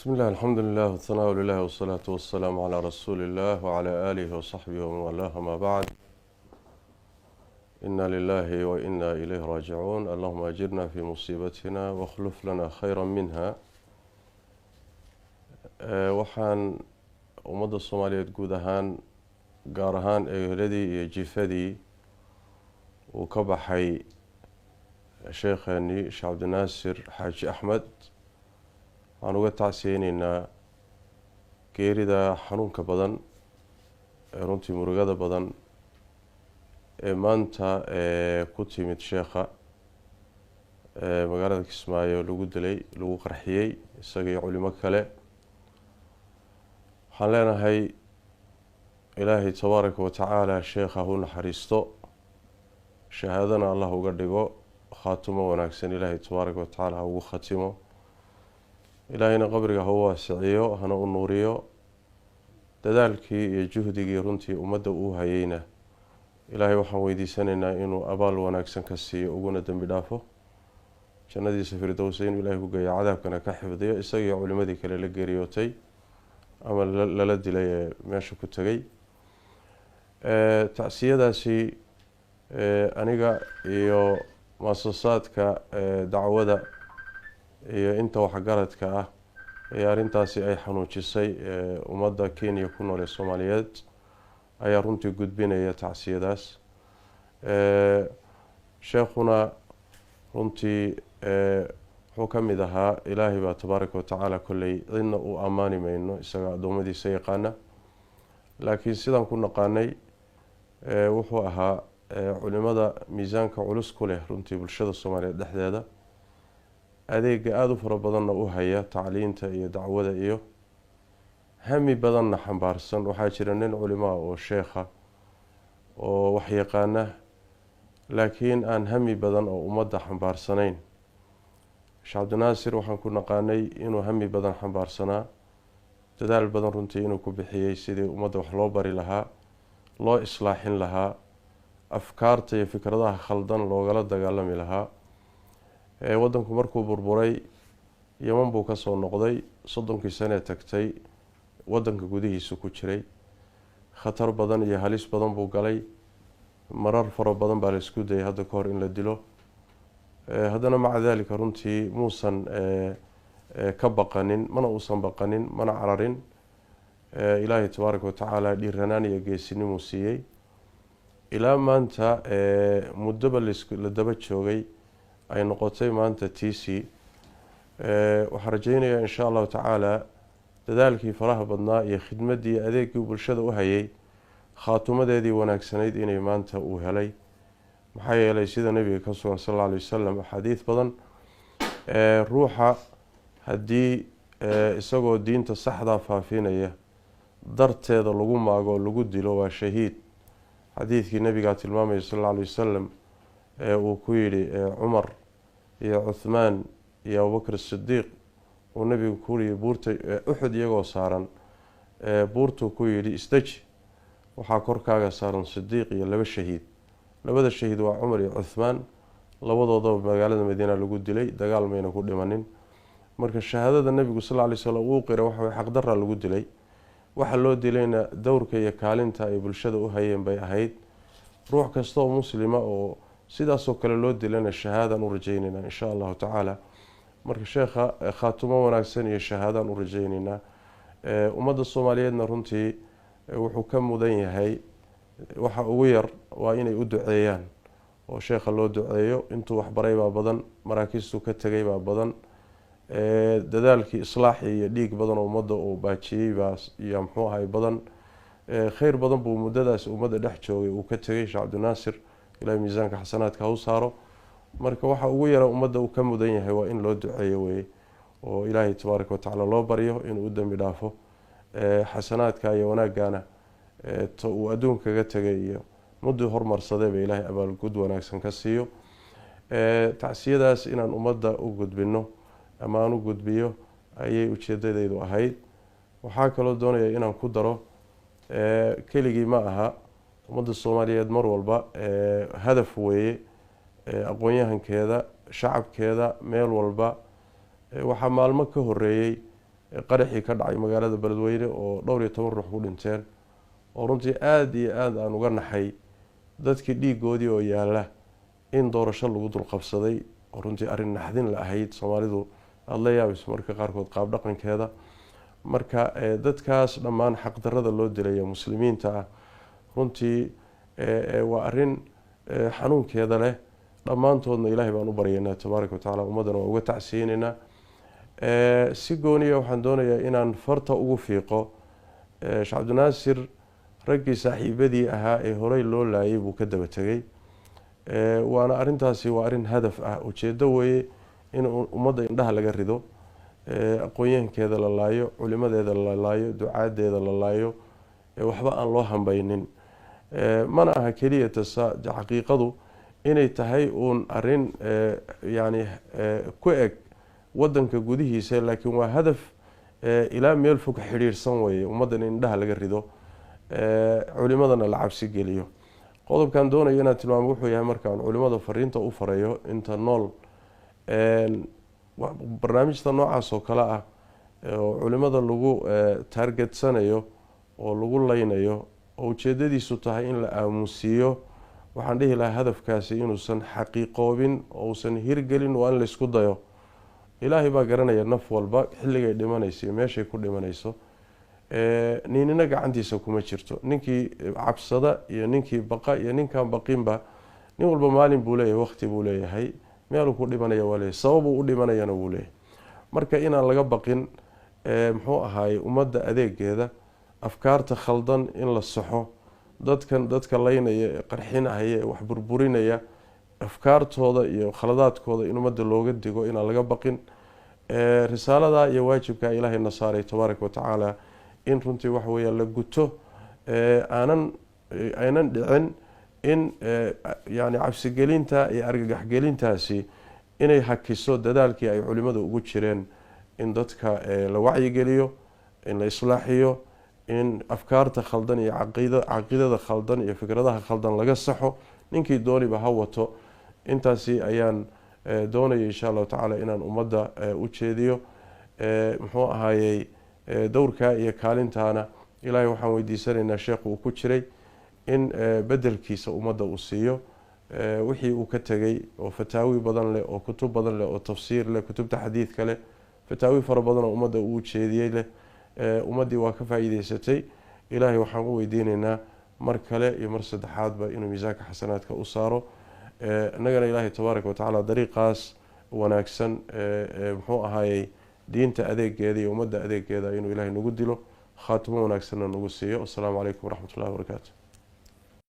بسم الله الحمد لله والثناء لله والصلاة والسلام على رسول الله وعلى آله وصحبه ومن والاه ما بعد. إنا لله وإنا إليه راجعون. اللهم أجرنا في مصيبتنا واخلف لنا خيرا منها. waxaan ummadda Soomaaliyeed guud ahaan gaar ahaan eheladii iyo jifadii uu ka baxay sheekheeni Sheekh Cabdinaasir Xaaji Axmed waxaan uga tacsiyeynaynaa geerida xanuunka badan ee runtii murugada badan ee maanta ku timid sheekha magaalada Kismaayo lagu dilay lagu qarxiyay isaga iyo culimo kale. waxaan leenahay ilaahay tabaaraka wa tacaala sheekha hu naxariisto, shahaadana allah uga dhigo, khaatimo wanaagsan ilaahay tabaaraka wa tacaala ugu khatimo, ilaahayna qabriga ha u waasiciyo, hana u nuuriyo. dadaalkii iyo juhdigii runtii ummadda uu hayeyna ilaahay waxaan weydiisanaynaa inuu abaal wanaagsan ka siiyo uguna dembi dhaafo, jannadiisa firdowsa inuu ilaahay ku geeyo, cadaabkana ka xifdiyo, isagii culimadii kale la geeriyootay ama lala dilay ee meesha ku tegay. tacsiyadaasi aniga iyo muasasaadka dacwada iyo inta waxgaradka ah ee arrintaasi ay xanuujisay ummadda Kenya ku nool ee Soomaaliyeed ayaa runtii gudbinaya tacsiyadaas. sheekhuna runtii wuxuu ka mid ahaa ilaahay baa tabaaraka wa tacaala kolley cidna u ammaani mayno, isaga addoommadiisa yaqaana, laakiin sidaan ku naqaanay wuxuu ahaa culimada miisaanka culus ku leh runtii bulshada Soomaaliyeed dhexdeeda, adeega aada u fara badanna u haya tacliinta iyo dacwada iyo hami badanna xambaarsan. waxaa jira nin culimo ah oo sheekha oo wax yaqaana laakiin aan hami badan oo ummadda xambaarsanayn. Sheekh Cabdinaasir waxaan ku naqaanay inuu hami badan xambaarsanaa, dadaal badan runtii inuu ku bixiyey sidii ummadda wax loo bari lahaa, loo islaaxin lahaa, afkaarta iyo fikradaha khaldan loogala dagaalami lahaa. waddanku markuu burburay Yemen buu ka soo noqday, 30 sano tagtay waddanka gudihiisa ku jiray, khatar badan iyo halis badan buu galay, marar fara badan baa la isku dayay hadda ka hor in la dilo. haddana maca daalika runtii muusan ka baqanin, mana uusan baqanin, mana cararin. ilaahay tabaaraka wa tacaala dhiiranaan iyo geesinimuu siiyey ilaa maanta muddoba la daba joogay ay noqotay maanta TC. waxaan rajaynayaa insha allahu tacaala dadaalkii faraha badnaa iyo khidmaddii adeegii bulshada u hayay khaatumadeedii wanaagsanayd inay maanta uu helay. maxaa yeelay sida nabiga ka sugan sal alla alay wasalam axaadiis badan ruuxa haddii isagoo diinta saxdaa faafinaya darteeda lagu maago oo lagu dilo waa shahiid. xadiidkii nabigaa tilmaamaya sal alla alay wasalam uu ku yidhi cumar iyo cuthmaan iyo abubakr sidiiq uu nabigu ku yidhi buurta uxud iyagoo saaran buurtuu ku yidhi isdeji, waxaa korkaaga saaran sidiiq iyo 2 shahiid. labada shahiid waa cumar iyo cuthmaan, labadoodaba magaalada madiina lagu dilay, dagaal mayna ku dhimanin. marka shahaadada nabigu sal alla lay wasalam uu qiray waxa way xaqdarra lagu dilay. waxa loo dilayna dowrka iyo kaalinta ay bulshada u hayeen bay ahayd. ruux kasta oo muslima oo sidaasoo kale loo dilayna shahaadaan u rajaynaynaa insha allahu tacaala. marka sheekha khaatumo wanaagsan iyo shahaadaan u rajaynaynaa. ummadda Soomaaliyeedna runtii wuxuu ka mudan yahay waxa ugu yar waa inay u duceeyaan oo sheekha loo duceeyo. intuu waxbaray baa badan, maraakiistuu ka tegay baa badan, dadaalkii islaaxi iyo dhiig badan oo ummadda uu baajiyey baa iyo muxuu ahay badan. khayr badan buu muddadaas ummadda dhex joogay uu ka tegay Sheekh Cabdinaasir, ilaahay miisaanka xasanaadka ha u saaro. marka waxa ugu yara ummadda uu ka mudan yahay waa in loo duceeyo weeye oo ilaahay tabaaraka wa tacaala loo baryo inuu u dembi dhaafo, xasanaadka iyo wanaagana uu adduunka kaga tegay iyo muddii hormarsaday ba ilaahay abaalgud wanaagsan ka siiyo. tacsiyadaas inaan ummadda u gudbino ama aan u gudbiyo ayay ujeedadaydu ahayd. waxaa kaloo doonaya inaan ku daro keligii ma aha, ummadda Soomaaliyeed mar walba hadaf weeye aqoon-yahankeeda, shacabkeeda, meel walba waxaa maalmo ka horeeyay qaraxii ka dhacay magaalada beledweyne oo dhowr iyo 10 ruux ku dhinteen oo runtii aad iyo aad aan uga naxay dadkii dhiigoodii oo yaala in doorasho lagu dul qabsaday oo runtii arrin naxdin la ahayd Soomaalidu aad la yaabayso marka qaarkood qaab dhaqankeeda marka dadkaas dhammaan xaq darrada loo dilay muslimiinta ah runtii waa arrin xanuunkeeda leh dhammaantoodna ilaahay baan u baryaynaa tabaaraka wa tacaala ummadana waa uga tacsiinaynaa si gooniya waxaan doonayaa inaan farta ugu fiiqo Sheekh Cabdinaasir raggii saaxiibadii ahaa ee horey loo laayay buu ka daba tegay waana arrintaasi waa arrin hadaf ah ujeeddo weeye in ummadda indhaha laga rido aqoonyahankeeda la laayo culimadeeda la laayo ducaadeeda la laayo waxba aan loo hambaynin mana aha keliya xaqiiqadu inay tahay uun arrin yani ku eg wadanka gudihiisa laakiin waa hadaf ilaa meel fog xiriirsan weeye ummaddan in indhaha laga rido culimadana la cabsi geliyo qodobkan doonaya inaan tilmaamo wuxuu yahay markaan culimada fariinta u farayo inta nool barnaamijta noocaas oo kale ah oo culimada lagu targetsanayo oo lagu laynayo oo ujeedadiisu tahay in la aamusiyo waxaan dhihi lahaa hadafkaasi inuusan xaqiiqoobin oo uusan hirgelin waa in la isku dayo ilaahay baa garanaya naf walba xilligay dhimanayso iyo meeshay ku dhimanayso ninina gacantiisa kuma jirto ninkii cabsada iyo ninkii baqa iyo ninkan baqinba nin walba maalin buu leeyahay waqti buu leeyahay meel ku dhimanaya waa leeyahay sabab uu dhimanayana wuu leeyahay marka inaan laga baqin muxuu ahaay ummadda adeegeeda afkaarta khaldan in la saxo dadka laynaya qarxinaya wax burburinaya afkaartooda iyo khaladaadkooda in ummadda looga digo inaan laga baqin risaalada iyo waajibka ilaahay na saaray tabaaraka wa tacaala in runtii wax weeyaan la guto aanan dhicin in yani cabsigelinta iyo argagaxgelintaasi inay hakiso dadaalkii ay culimadu ugu jireen in dadka la wacyigeliyo in la islaaxiyo in afkaarta khaldan iyo caqiidada khaldan iyo fikradaha khaldan laga saxo ninkii dooniba ha wato intaasi ayaan doonaya insha allahu tacaala inaan ummadda u jeediyo muxuu ahaayey dowrka iyo kaalintaana ilaahay waxaan weydiisanaynaa sheekhu uu ku jiray in bedelkiisa ummadda uu siiyo wixii uu ka tegay oo fataawi badan leh oo kutub badan leh oo tafsiir leh kutubta xadiidka leh fataawi fara badan oo ummadda uu jeediyey leh ummaddii waa ka faa'iideysatay ilaahay waxaan u weydiinaynaa mar kale iyo mar saddexaadba inuu miisaanka xasanaadka u saaro innagana ilaahay tabaaraka wa tacaala dariiqaas wanaagsan muxuu ahaayey diinta adeegeeda iyo ummadda adeegeeda inuu ilaahay nagu dilo khaatimo wanaagsanna nagu siiyo. Assalaamu calaykum waraxmatullahi wabarakaatu.